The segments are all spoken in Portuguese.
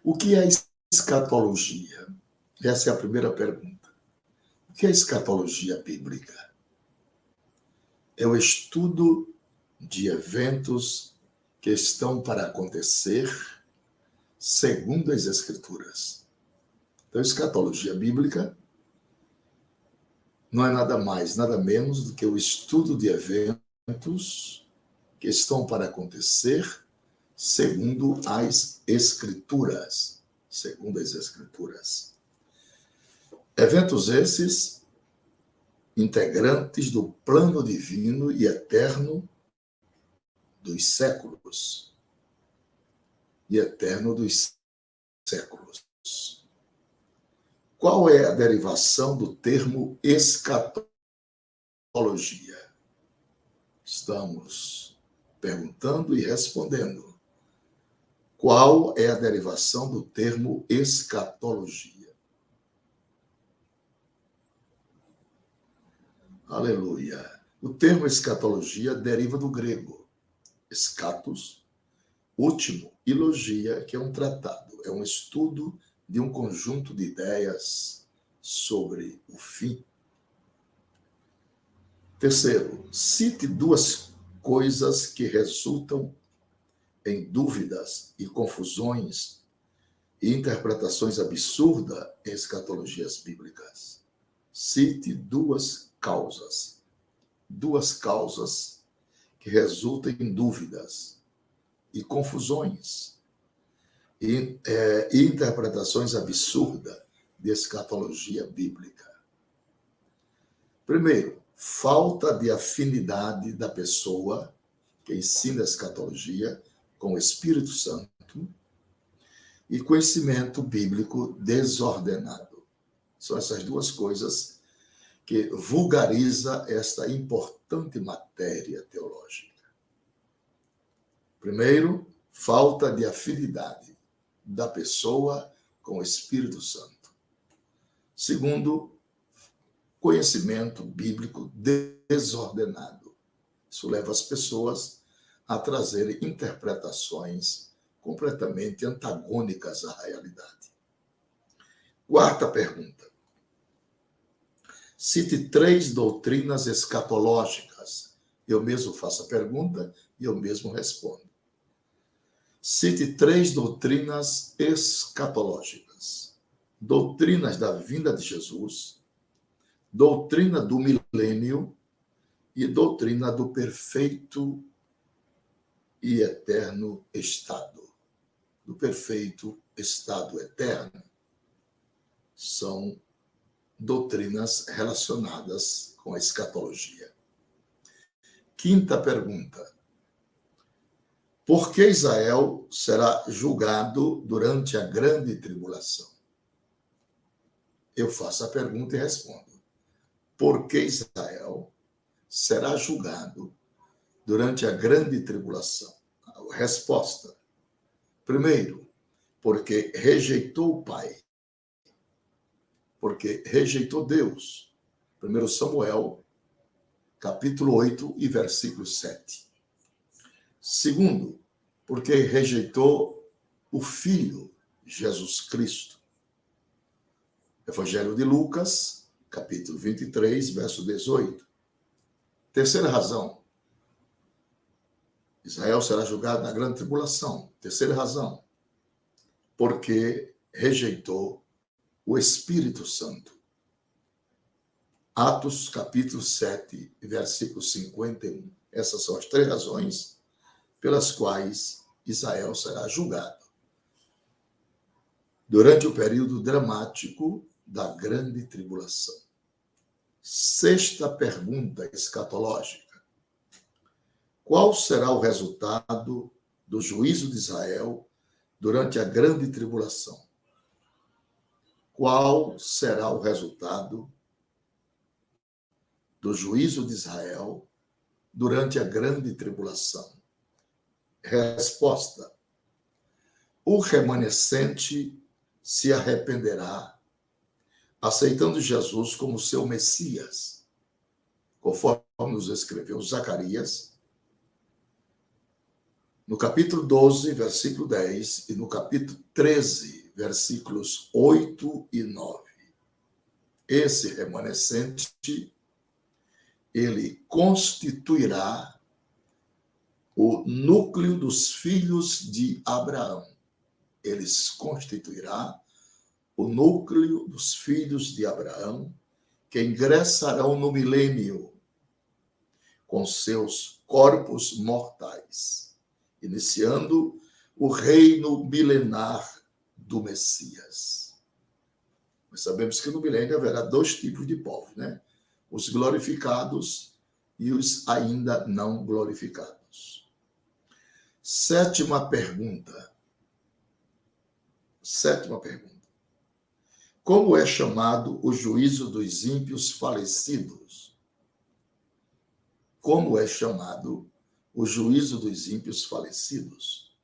O que é escatologia? Essa é a primeira pergunta. O que é escatologia bíblica? É o estudo de eventos que estão para acontecer segundo as Escrituras. Então, escatologia bíblica não é nada mais, nada menos do que o estudo de eventos que estão para acontecer segundo as Escrituras. Segundo as Escrituras. Eventos esses integrantes do plano divino e eterno dos séculos. E eterno dos séculos. Qual é a derivação do termo escatologia? Estamos perguntando e respondendo. Qual é a derivação do termo escatologia? Aleluia. O termo escatologia deriva do grego escatos, último, e logia, que é um tratado, é um estudo de um conjunto de ideias sobre o fim. Terceiro, cite duas coisas que resultam em dúvidas e confusões e interpretações absurdas em escatologias bíblicas. Cite duas causas que resultam em dúvidas e confusões e interpretações absurdas de escatologia bíblica. Primeiro, falta de afinidade da pessoa que ensina a escatologia com o Espírito Santo e conhecimento bíblico desordenado. São essas duas coisas que vulgariza esta importante matéria teológica. Primeiro, falta de afinidade da pessoa com o Espírito Santo. Segundo, conhecimento bíblico desordenado. Isso leva as pessoas a trazerem interpretações completamente antagônicas à realidade. Quarta pergunta. Cite 3 doutrinas escatológicas. Eu mesmo faço a pergunta e eu mesmo respondo. Cite 3 doutrinas escatológicas. Doutrinas da vinda de Jesus, doutrina do milênio e doutrina do perfeito e eterno estado. Do perfeito estado eterno. São doutrinas relacionadas com a escatologia. Quinta pergunta. Por que Israel será julgado durante a grande tribulação? Eu faço a pergunta e respondo. Por que Israel será julgado durante a grande tribulação? Resposta. Primeiro, porque rejeitou o Pai. Porque rejeitou Deus. 1 Samuel, capítulo 8 e versículo 7. Segundo, porque rejeitou o Filho, Jesus Cristo. Evangelho de Lucas, capítulo 23, verso 18. Terceira razão. Israel será julgado na grande tribulação. Terceira razão. Porque rejeitou o Espírito Santo. Atos, capítulo 7, versículo 51. Essas são as 3 razões pelas quais Israel será julgado durante o período dramático da grande tribulação. Sexta pergunta escatológica. Qual será o resultado do juízo de Israel durante a grande tribulação? Qual será o resultado do juízo de Israel durante a grande tribulação? Resposta. O remanescente se arrependerá, aceitando Jesus como seu Messias, conforme nos escreveu Zacarias, No capítulo 12, versículo 10, e no capítulo 13, versículos 8 e 9. Esse remanescente, ele constituirá o núcleo dos filhos de Abraão. Eles constituirá o núcleo dos filhos de Abraão, que ingressarão no milênio com seus corpos mortais, iniciando o reino milenar do Messias. Nós sabemos que no milênio haverá dois tipos de povos, né? Os glorificados e os ainda não glorificados. Sétima pergunta. Como é chamado o juízo dos ímpios falecidos? Como é chamado o juízo dos ímpios falecidos?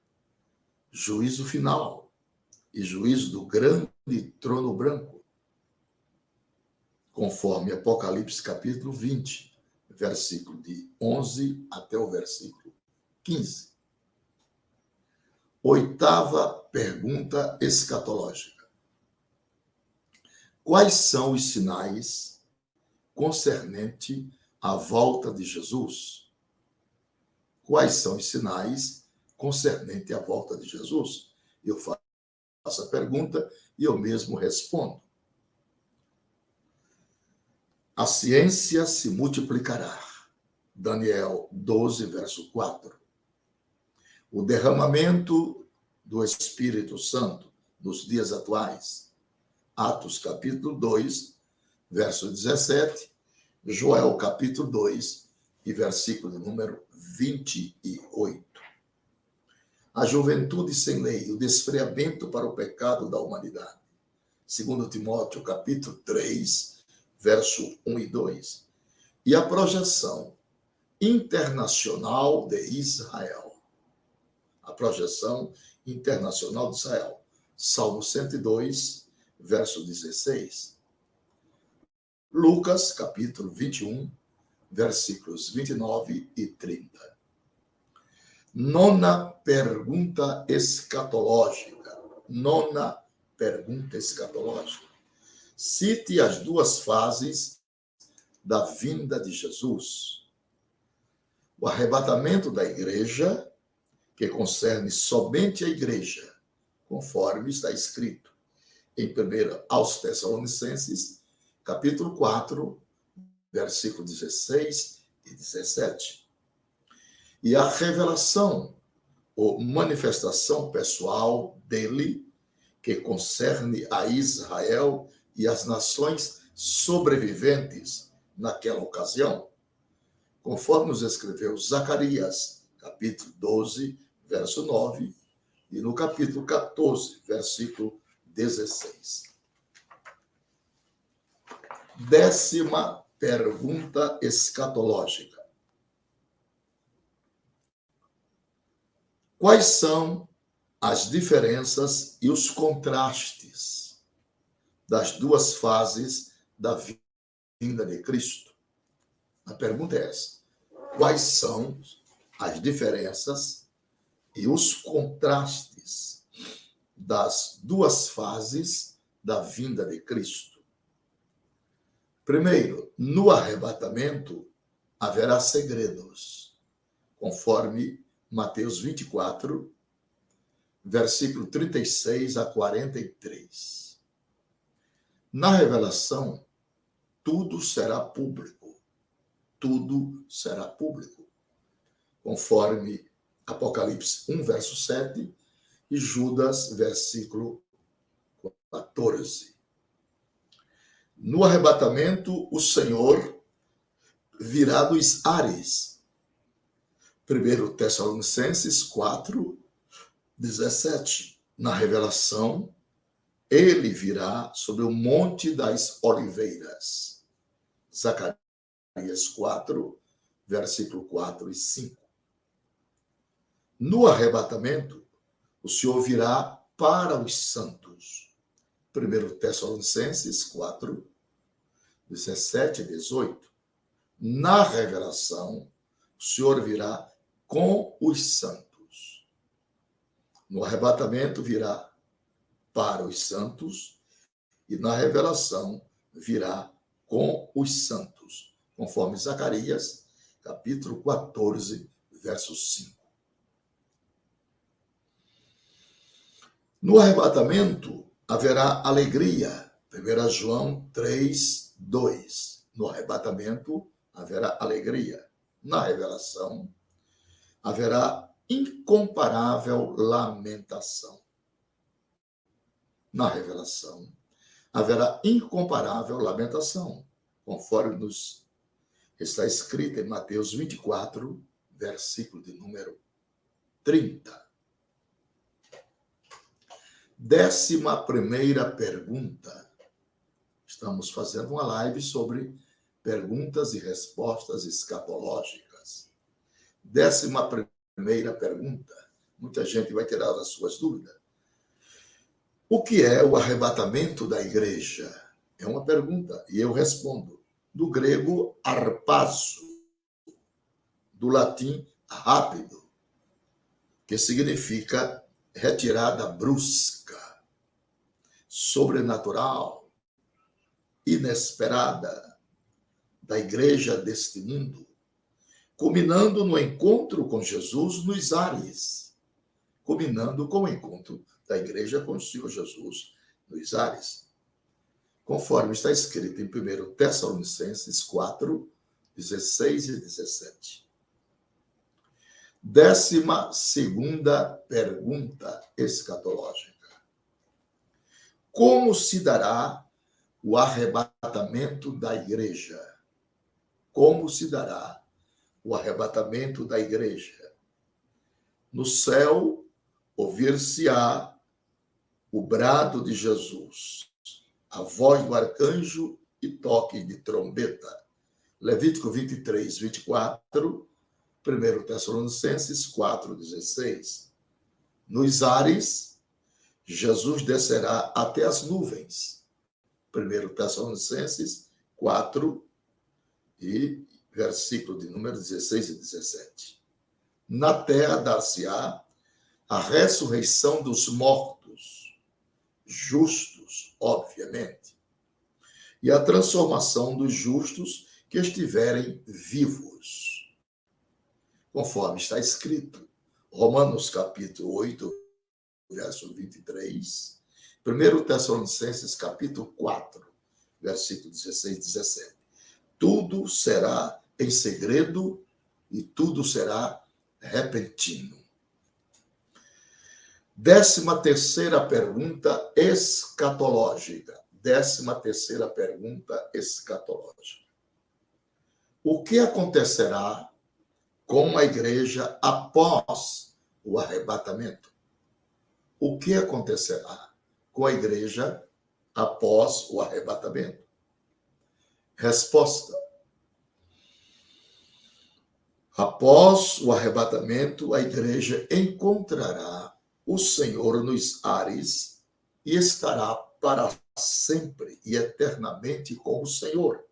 Juízo final e juízo do grande trono branco, conforme Apocalipse capítulo 20, versículo de 11 até o versículo 15. Oitava pergunta escatológica. Quais são os sinais concernente à volta de Jesus? Quais são os sinais concernente à volta de Jesus? Eu faço a pergunta e eu mesmo respondo. A ciência se multiplicará. Daniel 12, verso 4. O derramamento do Espírito Santo nos dias atuais. Atos capítulo 2, verso 17. Joel capítulo 2 e versículo número 28. A juventude sem lei, o desfreamento para o pecado da humanidade. 2 Timóteo capítulo 3, verso 1 e 2. E a projeção internacional de Israel. A projeção internacional de Israel. Salmo 102, verso 16. Lucas, capítulo 21, versículos 29 e 30. Nona pergunta escatológica. Cite as duas fases da vinda de Jesus. O arrebatamento da igreja, que concerne somente a igreja, conforme está escrito em 1 aos Tessalonicenses, capítulo 4, versículo 16 e 17. E a revelação ou manifestação pessoal dele, que concerne a Israel e as nações sobreviventes naquela ocasião, conforme nos escreveu Zacarias, capítulo 12, verso 9, e no capítulo 14, versículo 16. Décima pergunta escatológica. Quais são as diferenças e os contrastes das duas fases da vinda de Cristo? A pergunta é essa. Quais são as diferenças e os contrastes das duas fases da vinda de Cristo? Primeiro, no arrebatamento haverá segredos, conforme Mateus 24, versículo 36 a 43. Na revelação, tudo será público. Conforme Apocalipse 1, verso 7 e Judas, versículo 14. No arrebatamento, o Senhor virá dos ares. 1 Tessalonicenses 4, 17. Na revelação, ele virá sobre o Monte das Oliveiras. Zacarias 4, versículo 4 e 5. No arrebatamento, o Senhor virá para os santos. 1 Tessalonicenses 4, 17 e 18. Na revelação, o Senhor virá com os santos. No arrebatamento virá para os santos e na revelação virá com os santos, conforme Zacarias, capítulo 14, verso 5. No arrebatamento haverá alegria. 1 João 3, 2. No arrebatamento haverá alegria. Na revelação haverá incomparável lamentação. Na revelação haverá incomparável lamentação, conforme nos está escrito em Mateus 24, versículo de número 30. 11ª pergunta. Estamos fazendo uma live sobre perguntas e respostas escatológicas. 11ª pergunta. Muita gente vai tirar as suas dúvidas. O que é o arrebatamento da igreja? É uma pergunta e eu respondo. Do grego harpazo, do latim rápido, que significa retirada brusca, sobrenatural, inesperada da igreja deste mundo, culminando no encontro com Jesus nos ares, culminando com o encontro da igreja com o Senhor Jesus nos ares, conforme está escrito em 1 Tessalonicenses 4, 16 e 17. 12ª pergunta escatológica. Como se dará o arrebatamento da igreja? Como se dará o arrebatamento da igreja? No céu, ouvir-se-á o brado de Jesus, a voz do arcanjo e toque de trombeta. Levítico 23, 24, 1 Tessalonicenses 4, 16. Nos ares, Jesus descerá até as nuvens. 1 Tessalonicenses 4, e versículo de número 16 e 17. Na terra dar-se-á a ressurreição dos mortos, justos, obviamente, e a transformação dos justos que estiverem vivos. Conforme está escrito, Romanos capítulo 8, verso 23, 1 Tessalonicenses capítulo 4, versículo 16 e 17. Tudo será em segredo e tudo será repentino. 13ª pergunta escatológica. 13ª pergunta escatológica. O que acontecerá com a igreja após o arrebatamento? O que acontecerá com a igreja após o arrebatamento? Resposta. Após o arrebatamento, a igreja encontrará o Senhor nos ares e estará para sempre e eternamente com o Senhor.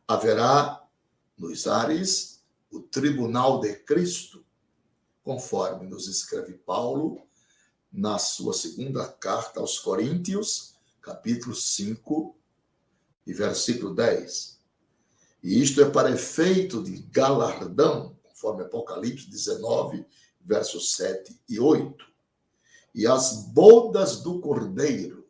Haverá nos ares o tribunal de Cristo, conforme nos escreve Paulo na sua segunda carta aos Coríntios, capítulo 5 e versículo 10. E isto é para efeito de galardão, conforme Apocalipse 19, versos 7 e 8. E as bodas do Cordeiro,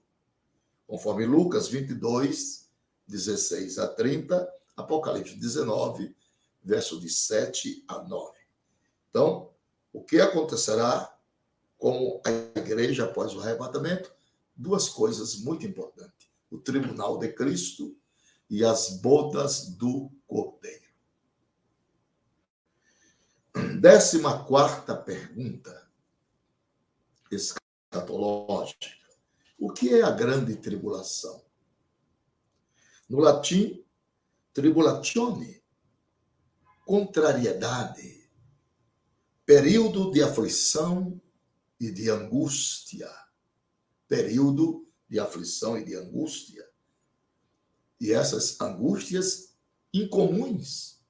conforme Lucas 22, 16 a 30, Apocalipse 19, verso de 7 a 9. Então, o que acontecerá com a igreja após o arrebatamento? Duas coisas muito importantes. O tribunal de Cristo e as bodas do Cordeiro. 14ª pergunta escatológica. O que é a grande tribulação? No latim, tribulatione, contrariedade, período de aflição e de angústia. Período de aflição e de angústia. E essas angústias incomuns,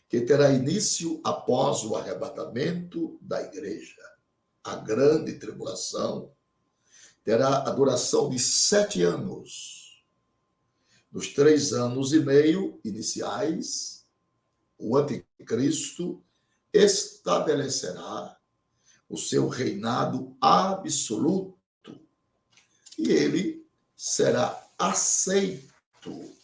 que terá início após o arrebatamento da igreja. A grande tribulação terá a duração de 7 anos. Nos 3 anos e meio iniciais, o anticristo estabelecerá o seu reinado absoluto e ele será aceito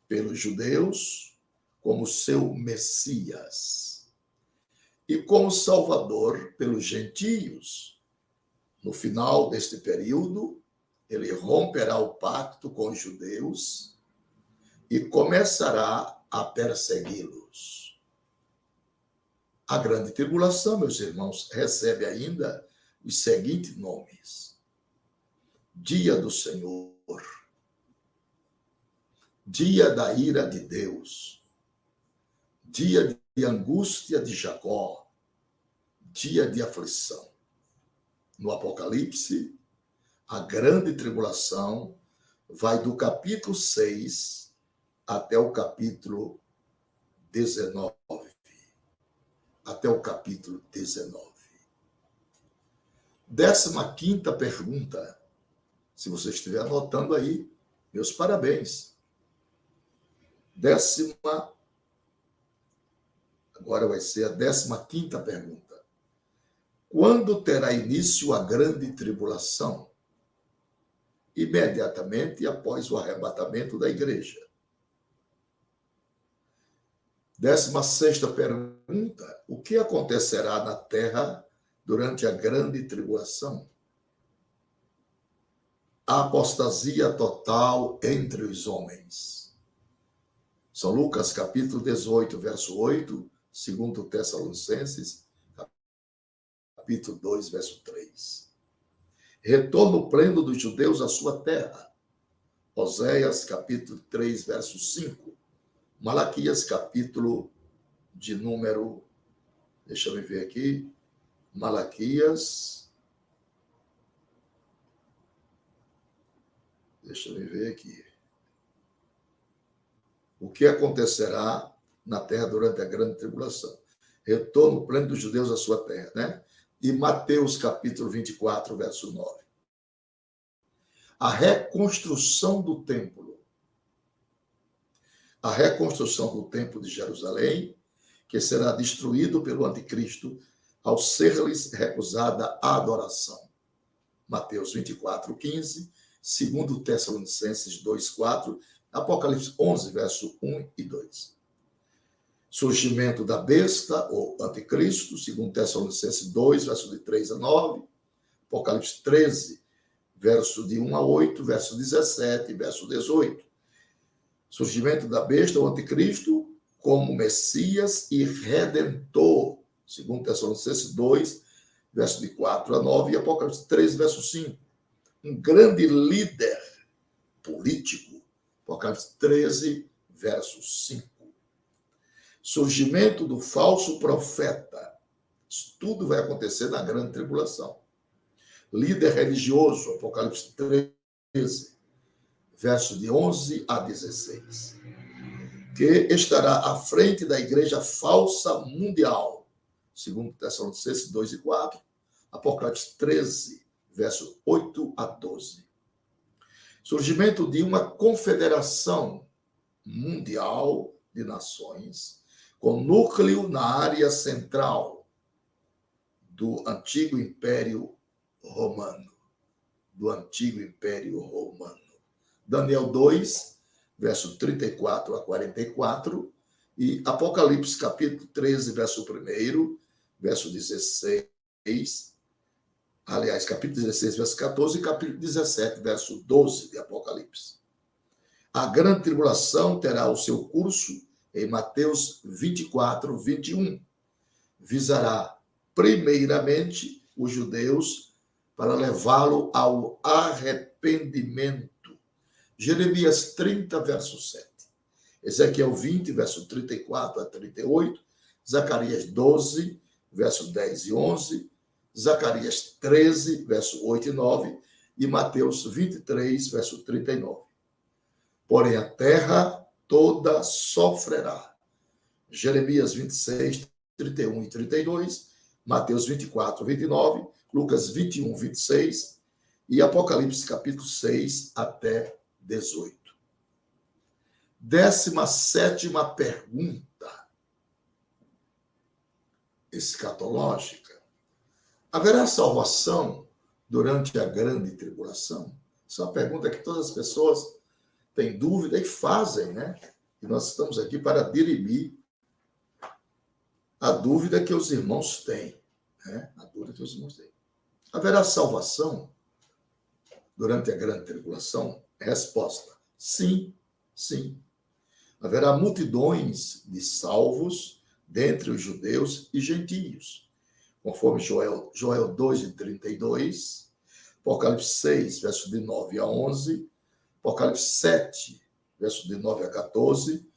pelos judeus como seu Messias e como Salvador pelos gentios. No final deste período, ele romperá o pacto com os judeus e começará a persegui-los. A grande tribulação, meus irmãos, recebe ainda os seguintes nomes: Dia do Senhor, Dia da ira de Deus, Dia de angústia de Jacó, Dia de aflição. No Apocalipse, a grande tribulação vai do capítulo 6 até o capítulo 19. Até o capítulo 19. 15ª pergunta. Se você estiver anotando aí, meus parabéns. Agora vai ser a 15ª pergunta. Quando terá início a grande tribulação? Imediatamente após o arrebatamento da igreja. 16ª pergunta. O que acontecerá na terra durante a grande tribulação? A apostasia total entre os homens. São Lucas, capítulo 18, verso 8, 2 Tessalonicenses, capítulo 2, verso 3. Retorno pleno dos judeus à sua terra. Oséias, capítulo 3, verso 5. Malaquias, capítulo de número... Deixa eu ver aqui. Malaquias... Deixa eu ver aqui. O que acontecerá na terra durante a grande tribulação? Retorno pleno dos judeus à sua terra, né? E Mateus, capítulo 24, verso 9. A reconstrução do templo. A reconstrução do templo de Jerusalém, que será destruído pelo anticristo ao ser-lhes recusada a adoração. Mateus 24, 15, 2 Tessalonicenses 2, 4, Apocalipse 11, verso 1 e 2. Surgimento da besta, ou anticristo, 2 Tessalonicenses 2, verso de 3 a 9, Apocalipse 13, verso de 1 a 8, verso 17 e verso 18. Surgimento da besta, o anticristo, como Messias e Redentor, 2 Tessalonicenses 2, verso de 4 a 9, e Apocalipse 13, verso 5. Um grande líder político, Apocalipse 13, verso 5. Surgimento do falso profeta. Isso tudo vai acontecer na grande tribulação. Líder religioso, Apocalipse 13, verso de 11 a 16. Que estará à frente da igreja falsa mundial, 2 Tessalonicenses 2 e 4, Apocalipse 13, verso 8 a 12. Surgimento de uma confederação mundial de nações, com núcleo na área central do antigo Império Romano. Do antigo Império Romano. Daniel 2, verso 34 a 44, e Apocalipse, capítulo 13, verso 1, verso 16, aliás, capítulo 16, verso 14, e capítulo 17, verso 12 de Apocalipse. A grande tribulação terá o seu curso em Mateus 24, 21. Visará, primeiramente, os judeus para levá-lo ao arrependimento. Jeremias 30, verso 7. Ezequiel 20, verso 34 a 38. Zacarias 12, verso 10 e 11. Zacarias 13, verso 8 e 9. E Mateus 23, verso 39. Porém, a terra toda sofrerá Jeremias 26, 31 e 32, Mateus 24, 29, Lucas 21, 26 e Apocalipse capítulo 6 até 18. 17ª pergunta escatológica. Haverá salvação durante a grande tribulação? Essa é uma pergunta que todas as pessoas têm dúvida e fazem, né? E nós estamos aqui para dirimir a dúvida que os irmãos têm, né? A dúvida que os irmãos têm. Haverá salvação durante a grande tribulação? Resposta: sim, sim. Haverá multidões de salvos dentre os judeus e gentios, conforme Joel 2:32, Apocalipse 6, verso de 9 a 11, Apocalipse 7, verso de 9 a 14,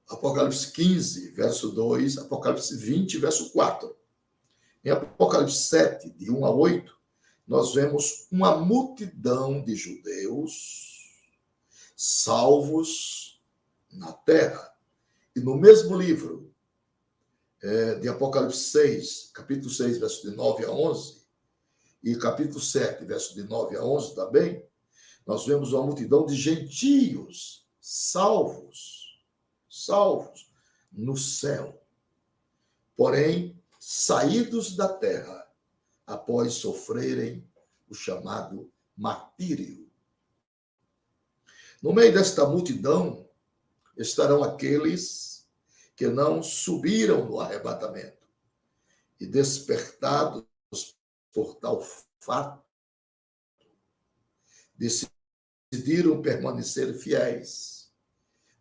Apocalipse 15, verso 2, Apocalipse 20, verso 4. Em Apocalipse 7, de 1 a 8, nós vemos uma multidão de judeus salvos na terra. E no mesmo livro de Apocalipse 6, capítulo 6, verso de 9 a 11, e capítulo 7, verso de 9 a 11 também, nós vemos uma multidão de gentios salvos no céu, porém saídos da terra após sofrerem o chamado martírio. No meio desta multidão estarão aqueles que não subiram no arrebatamento e, despertados por tal fato, decidiram permanecer fiéis,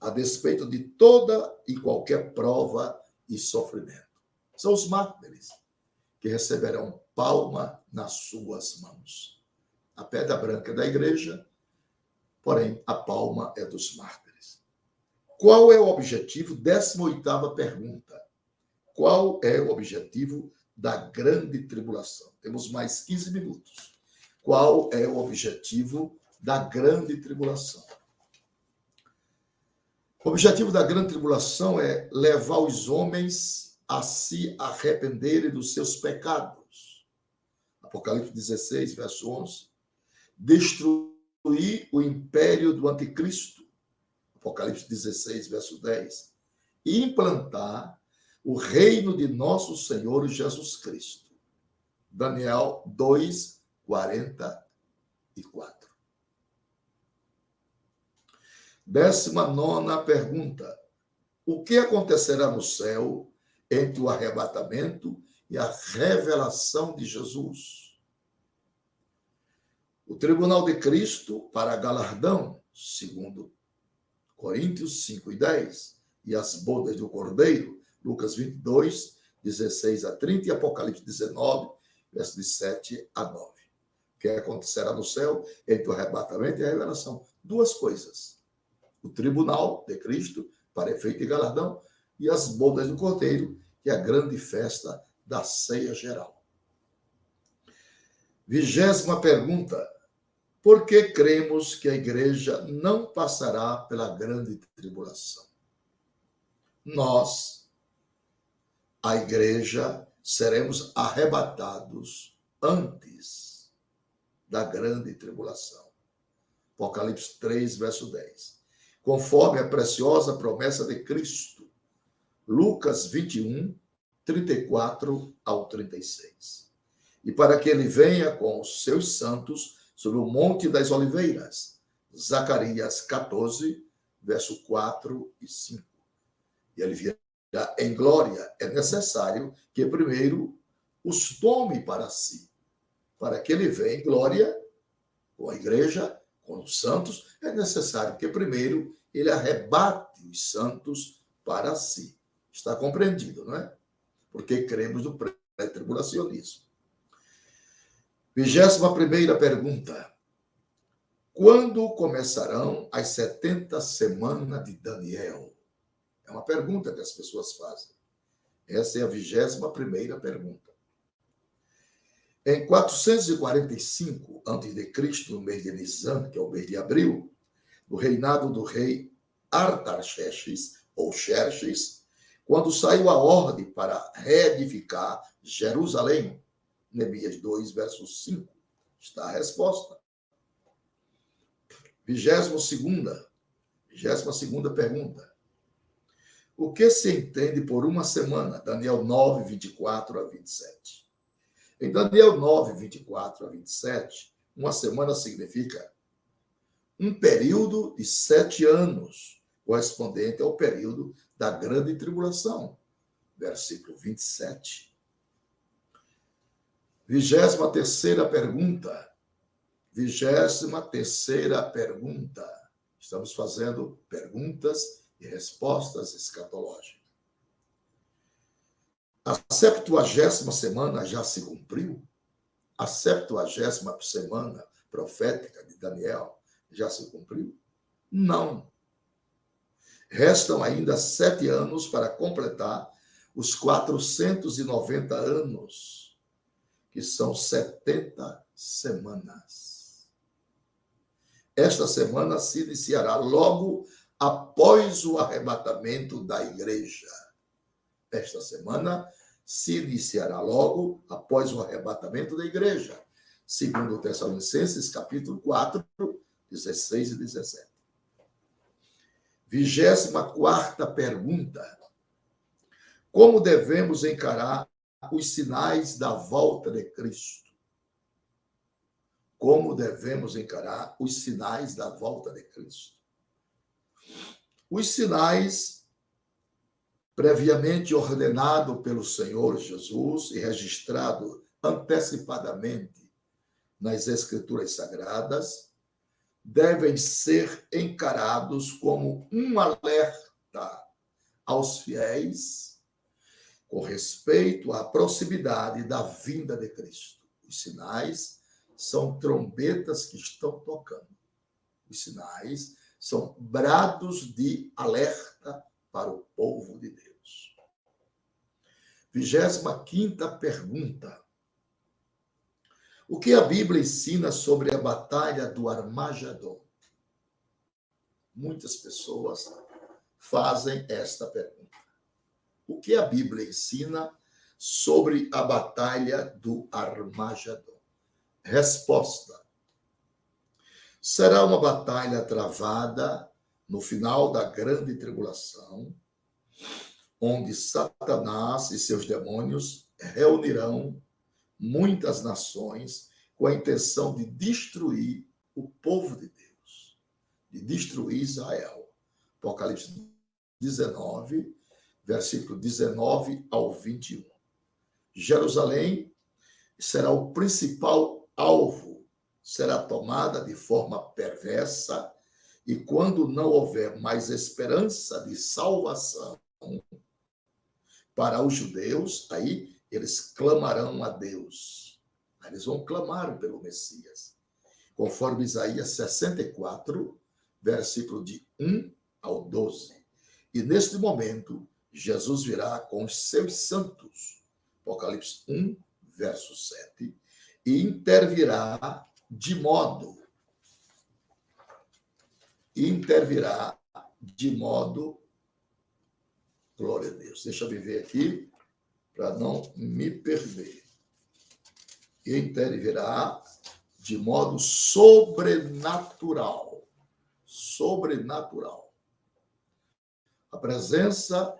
a despeito de toda e qualquer prova e sofrimento. São os mártires que receberão palma nas suas mãos. A pedra branca é da igreja, porém a palma é dos mártires. Qual é o objetivo? 18ª pergunta. Qual é o objetivo da grande tribulação? Temos mais 15 minutos. Qual é o objetivo da grande tribulação? O objetivo da grande tribulação é levar os homens a se arrependerem dos seus pecados. Apocalipse 16, verso 11. Destruir o império do anticristo. Apocalipse 16, verso 10. E implantar o reino de nosso Senhor Jesus Cristo. Daniel 2, 44. 19ª pergunta. O que acontecerá no céu entre o arrebatamento e a revelação de Jesus? O tribunal de Cristo para galardão, segundo Coríntios 5 e 10, e as bodas do Cordeiro, Lucas 22, 16 a 30 e Apocalipse 19, versos de 7 a 9. O que acontecerá no céu entre o arrebatamento e a revelação? Duas coisas. O tribunal de Cristo, para efeito de galardão, e as bodas do Cordeiro, que é a grande festa da ceia geral. 20ª pergunta. Por que cremos que a igreja não passará pela grande tribulação? Nós, a igreja, seremos arrebatados antes da grande tribulação. Apocalipse 3, verso 10. Conforme a preciosa promessa de Cristo. Lucas 21, 34 ao 36. E para que ele venha com os seus santos sobre o Monte das Oliveiras. Zacarias 14, verso 4 e 5. E ele virá em glória. É necessário que primeiro os tome para si. Para que ele venha em glória com a igreja, com os santos, é necessário que primeiro ele arrebate os santos para si. Está compreendido, não é? Porque cremos no pré-tribulacionismo. 21ª pergunta. Quando começarão as 70 semanas de Daniel? É uma pergunta que as pessoas fazem. Essa é a 21ª pergunta. Em 445 a.C., no mês de Nisan, que é o mês de abril, no reinado do rei Artaxerxes, ou Xerxes, quando saiu a ordem para reedificar Jerusalém. Neemias 2, verso 5, está a resposta. 22ª pergunta. O que se entende por uma semana? Daniel 9, 24 a 27. Em Daniel 9, 24 a 27, uma semana significa um período de 7 anos, correspondente ao período da grande tribulação. Versículo 27. 23ª pergunta. 23ª pergunta. Estamos fazendo perguntas e respostas escatológicas. A 70ª semana já se cumpriu? A 70ª semana profética de Daniel já se cumpriu? Não. Restam ainda 7 anos para completar os 490 anos, que são 70 semanas. Esta semana se iniciará logo após o arrebatamento da igreja. Esta semana se iniciará logo após o arrebatamento da igreja. Segundo Tessalonicenses, capítulo 4, 16 e 17. 24ª pergunta. Como devemos encarar os sinais da volta de Cristo? Como devemos encarar os sinais da volta de Cristo? Os sinais previamente ordenado pelo Senhor Jesus e registrado antecipadamente nas Escrituras Sagradas, devem ser encarados como um alerta aos fiéis com respeito à proximidade da vinda de Cristo. Os sinais são trombetas que estão tocando. Os sinais são brados de alerta para o povo de Deus. 25ª pergunta. O que a Bíblia ensina sobre a batalha do Armagedon? Muitas pessoas fazem esta pergunta. O que a Bíblia ensina sobre a batalha do Armagedon? Resposta. Será uma batalha travada no final da grande tribulação, onde Satanás e seus demônios reunirão muitas nações com a intenção de destruir o povo de Deus, de destruir Israel. Apocalipse 19, versículo 19 ao 21. Jerusalém será o principal alvo, será tomada de forma perversa, e quando não houver mais esperança de salvação para os judeus, aí eles clamarão a Deus. Eles vão clamar pelo Messias. Conforme Isaías 64, versículo de 1 ao 12. E neste momento, Jesus virá com os seus santos. Apocalipse 1, verso 7. E intervirá de modo glória a Deus. Deixa eu ver aqui, para não me perder. Intervirá de modo sobrenatural. Sobrenatural. A presença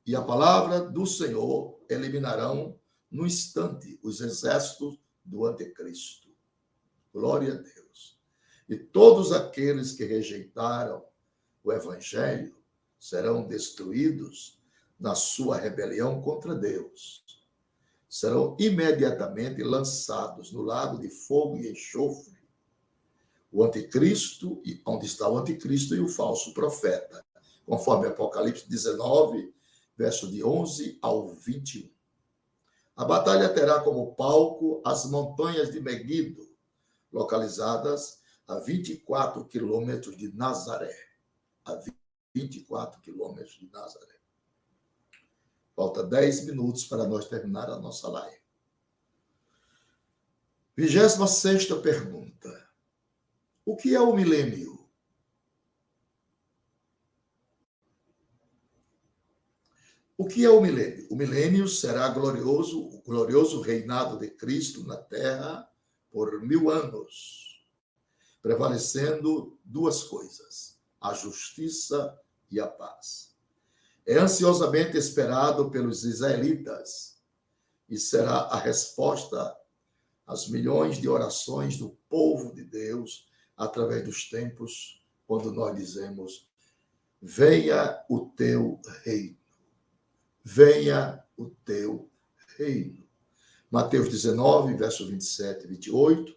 e a palavra do Senhor eliminarão no instante os exércitos do anticristo. Glória a Deus. E todos aqueles que rejeitaram o evangelho serão destruídos na sua rebelião contra Deus. Serão imediatamente lançados no lago de fogo e enxofre. O anticristo, onde está o anticristo e o falso profeta, conforme Apocalipse 19, verso de 11 ao 21. A batalha terá como palco as montanhas de Meguido, localizadas a 24 quilômetros de Nazaré. A 24 quilômetros de Nazaré. Falta 10 minutos para nós terminar a nossa live. 26ª pergunta. O que é o milênio? O que é o milênio? O milênio será o glorioso reinado de Cristo na terra por 1000 anos, prevalecendo duas coisas: a justiça e a paz. É ansiosamente esperado pelos israelitas e será a resposta às milhões de orações do povo de Deus através dos tempos, quando nós dizemos: venha o teu reino, venha o teu reino. Mateus 19, verso 27 e 28,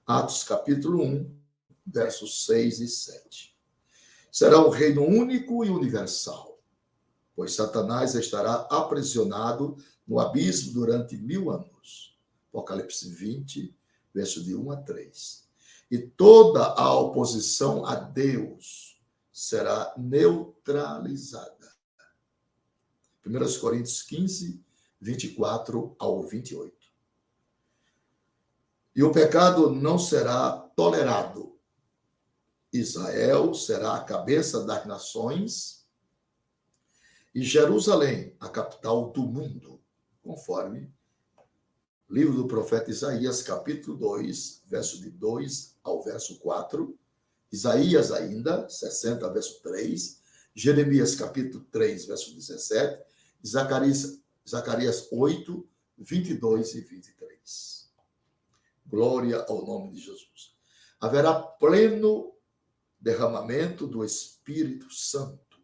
Atos capítulo 1, versos 6 e 7. Será um reino único e universal, pois Satanás estará aprisionado no abismo durante 1000 anos. Apocalipse 20, verso de 1 a 3. E toda a oposição a Deus será neutralizada. 1 Coríntios 15, 24 ao 28. E o pecado não será tolerado. Israel será a cabeça das nações e Jerusalém, a capital do mundo, conforme livro do profeta Isaías, capítulo 2, verso de 2 ao verso 4, Isaías ainda, 60, verso 3, Jeremias, capítulo 3, verso 17, e Zacarias 8, 22 e 23. Glória ao nome de Jesus. Haverá pleno derramamento do Espírito Santo.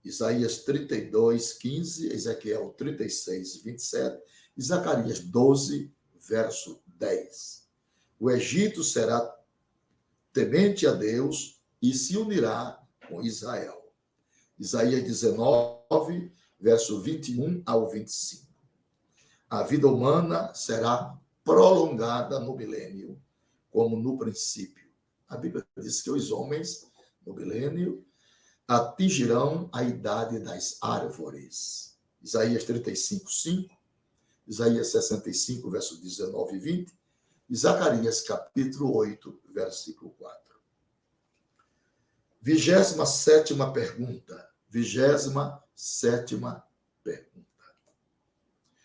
Isaías 32, 15, Ezequiel 36, 27, e Zacarias 12, verso 10. O Egito será temente a Deus e se unirá com Israel. Isaías 19, verso 21 ao 25. A vida humana será prolongada no milênio, como no princípio. A Bíblia diz que os homens, no milênio, atingirão a idade das árvores. Isaías 35, 5, Isaías 65, verso 19 e 20, e Zacarias, capítulo 8, versículo 4. 27ª pergunta. 27ª pergunta.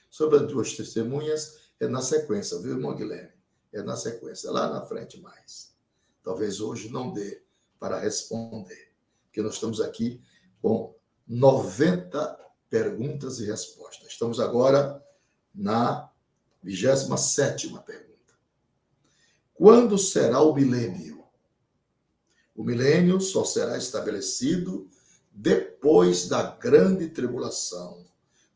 Sobre as duas testemunhas, é na sequência, viu, irmão Guilherme? É na sequência, lá na frente mais. Talvez hoje não dê para responder, porque nós estamos aqui com 90 perguntas e respostas. Estamos agora na 27ª pergunta. Quando será o milênio? O milênio só será estabelecido depois da grande tribulação,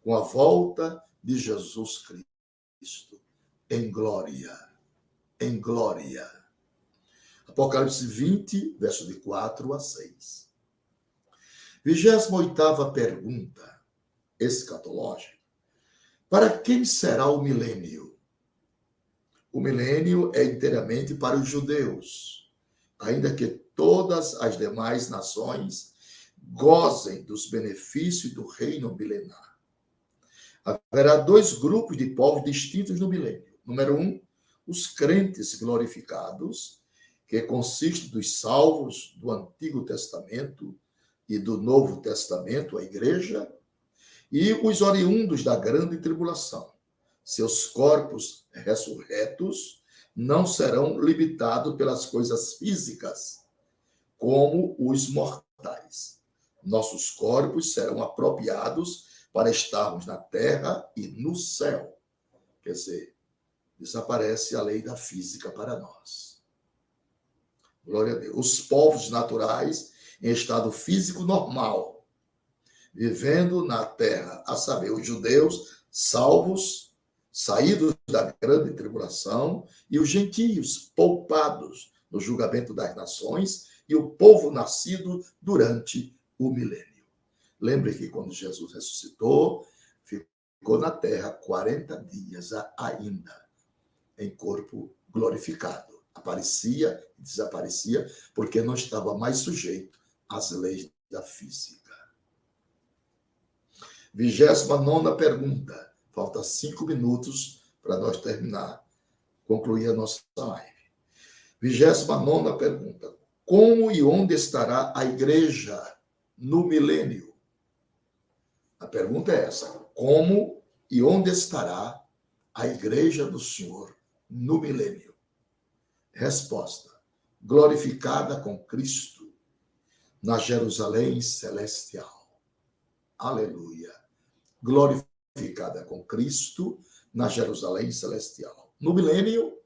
com a volta de Jesus Cristo, em glória, em glória. Apocalipse 20, verso de 4 a 6. 28ª pergunta, escatológica. Para quem será o milênio? O milênio é inteiramente para os judeus, ainda que todas as demais nações gozem dos benefícios do reino milenar. Haverá dois grupos de povos distintos no milênio. Número 1, os crentes glorificados, que consiste dos salvos do Antigo Testamento e do Novo Testamento, a igreja, e os oriundos da grande tribulação. Seus corpos ressurretos não serão limitados pelas coisas físicas, como os mortais. Nossos corpos serão apropriados para estarmos na terra e no céu. Quer dizer, desaparece a lei da física para nós. Glória a Deus. Os povos naturais em estado físico normal, vivendo na terra, a saber, os judeus salvos, saídos da grande tribulação, e os gentios poupados no julgamento das nações, e o povo nascido durante o milênio. Lembre que quando Jesus ressuscitou, ficou na terra 40 dias ainda, em corpo glorificado. Aparecia e desaparecia, porque não estava mais sujeito às leis da física. 29ª pergunta. Falta 5 minutos para nós terminar, concluir a nossa live. 29ª pergunta. Como e onde estará a igreja no milênio? A pergunta é essa: como e onde estará a igreja do Senhor no milênio? Resposta: glorificada com Cristo na Jerusalém celestial. Aleluia. Glorificada com Cristo na Jerusalém celestial. No milênio,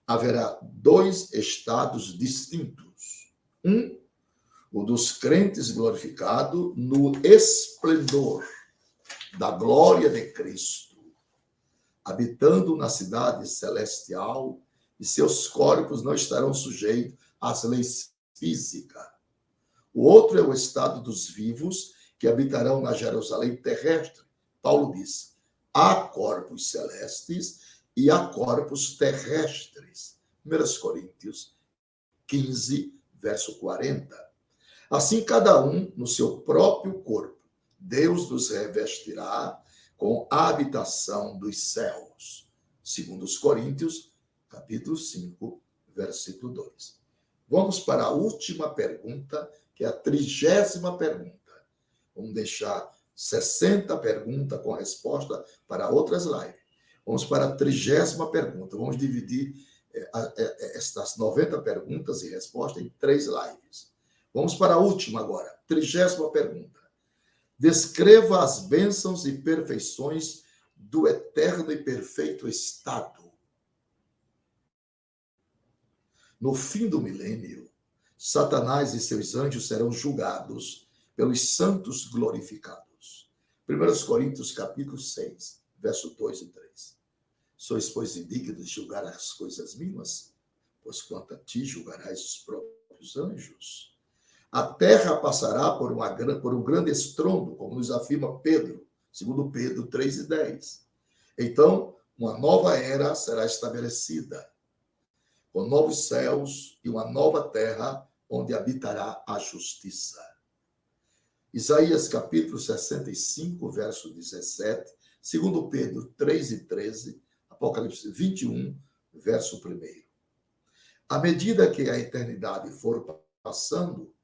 haverá dois estados distintos. Um, o dos crentes glorificado no esplendor da glória de Cristo, habitando na cidade celestial, e seus corpos não estarão sujeitos às leis físicas. O outro é o estado dos vivos, que habitarão na Jerusalém terrestre. Paulo diz: há corpos celestes e há corpos terrestres. 1 Coríntios 15, verso 40. Assim, cada um no seu próprio corpo, Deus nos revestirá com a habitação dos céus. 2 Coríntios, capítulo 5, versículo 2. Vamos para a última pergunta, que é a 30ª pergunta. Vamos deixar 60 perguntas com resposta para outras lives. Vamos para a 30ª pergunta. Vamos dividir estas 90 perguntas e respostas em 3 lives. Vamos para a última agora. 30ª pergunta. Descreva as bênçãos e perfeições do eterno e perfeito estado. No fim do milênio, Satanás e seus anjos serão julgados pelos santos glorificados. 1 Coríntios, capítulo 6, verso 2 e 3. Sois, pois, indignos de julgar as coisas mínimas, pois quanto a ti julgarás os próprios anjos. A terra passará por um grande estrondo, como nos afirma Pedro, segundo Pedro 3 e 10. Então, uma nova era será estabelecida, com novos céus e uma nova terra, onde habitará a justiça. Isaías capítulo 65, verso 17, segundo Pedro 3 e 13, Apocalipse 21, verso 1. À medida que a eternidade for passando,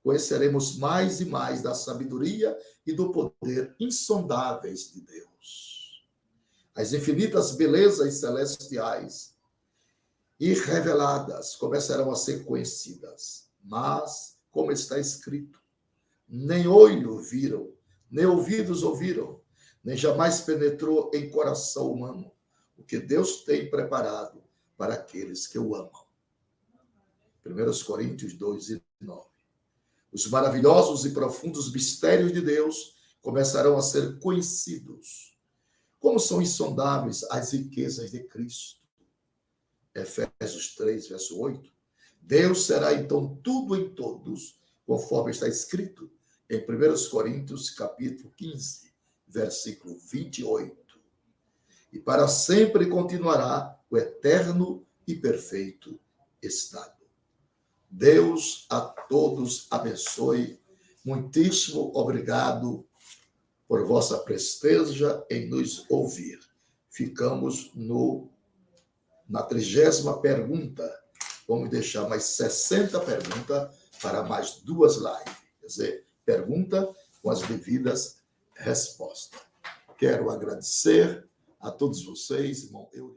conheceremos mais e mais da sabedoria e do poder insondáveis de Deus. As infinitas belezas celestiais e reveladas começarão a ser conhecidas. Mas, como está escrito, nem olho viram, nem ouvidos ouviram, nem jamais penetrou em coração humano o que Deus tem preparado para aqueles que o amam. 1 Coríntios 2 e 9. Os maravilhosos e profundos mistérios de Deus começarão a ser conhecidos. Como são insondáveis as riquezas de Cristo. Efésios 3, verso 8. Deus será então tudo em todos, conforme está escrito em 1 Coríntios, capítulo 15, versículo 28. E para sempre continuará o eterno e perfeito estado. Deus a todos abençoe. Muitíssimo obrigado por vossa presteza em nos ouvir. Ficamos na 30ª pergunta. Vamos deixar mais 60 perguntas para mais 2 lives. Quer dizer, pergunta com as devidas respostas. Quero agradecer a todos vocês, irmão Eurico.